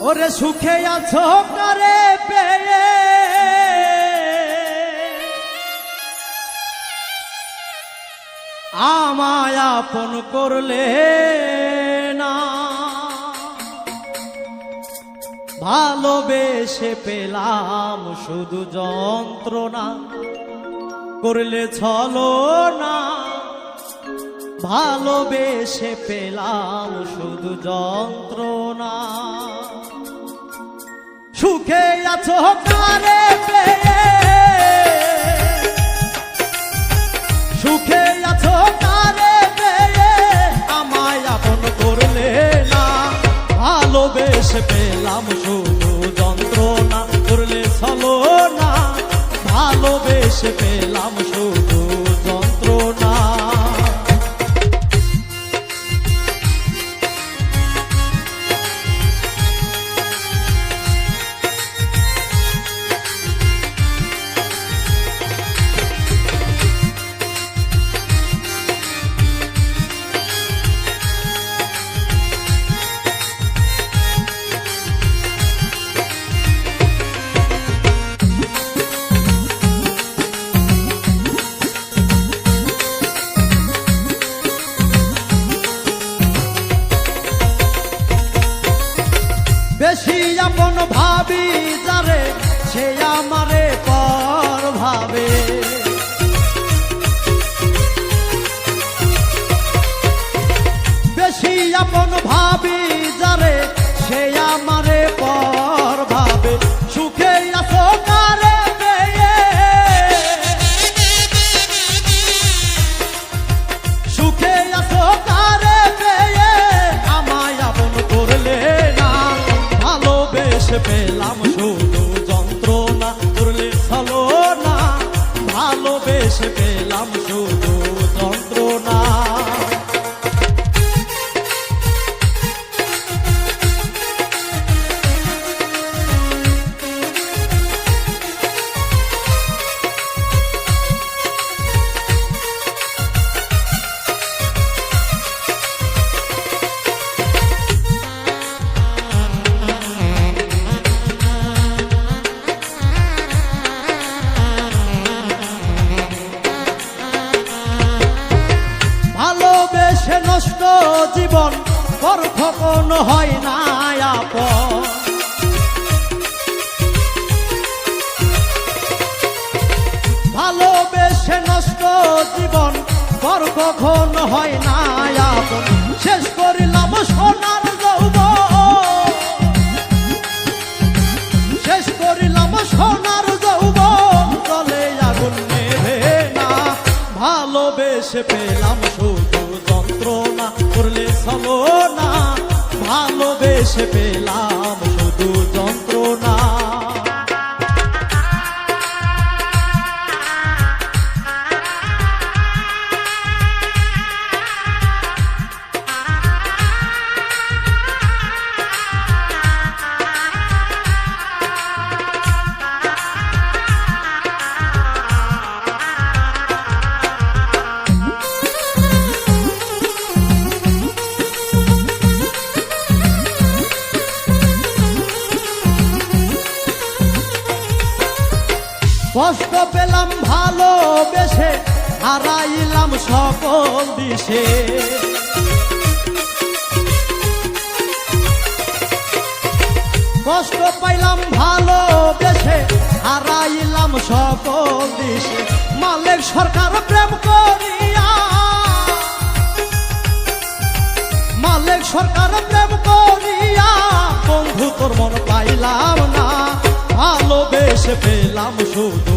ওরে সুখে আছো কারে পেয়ে আমায় আপন করলে না, ভালোবেসে পেলাম শুধু যন্ত্রণা, করলে ছলনা। ভালোবেসে পেলাম শুধু যন্ত্রণা। সুখে আছো কারে পেয়ে, সুখে আছো কারে পেয়ে আমায় আপন করলে না, ভালোবেসে পেলাম শুধু যন্ত্রণা, করলে ছলনা। ভালোবেসে পেলাম শুধু যন্ত্রণা। বেশি আপন ভাবি যারে সে আমারে পর ভাবে, বেশি আপন ভাবি যারে সে আমারে পর ভাবে। সুখে আছো কারে পেয়ে, সুখে আছো কারে পেয়ে আমায় আপন করলে না, ভালোবেসে পেলাম শুধু যন্ত্রণা, করলে ছলনা। ভালোবেসে পেলাম শুধু যন্ত্রণা। ভালোবেসে নষ্ট জীবন পর কখনো হয় না আপন, ভালোবেসে নষ্ট জীবন পর কখনো হয় না আপন। শেষ করিলাম সোনার যৌবন, শেষ করিলাম সোনার যৌবন, জলে আগুন নেভে না। ভালোবেসে পেলাম শুধু যন্ত্রণা, করলে ছলনা। ভালোবেসে পেলাম শুধু যন্ত্রণা। কষ্ট পেলাম ভালোবেসে, হারাইলাম সকল দিশে। কষ্ট পাইলাম ভালোবেসে, হারাইলাম সকল দিশে। মালিক সরকার প্রেম করিয়া, মালিক সরকার প্রেম করিয়া বন্ধু তোর মন পাইলাম না, ভালোবেসে পেলাম শুধু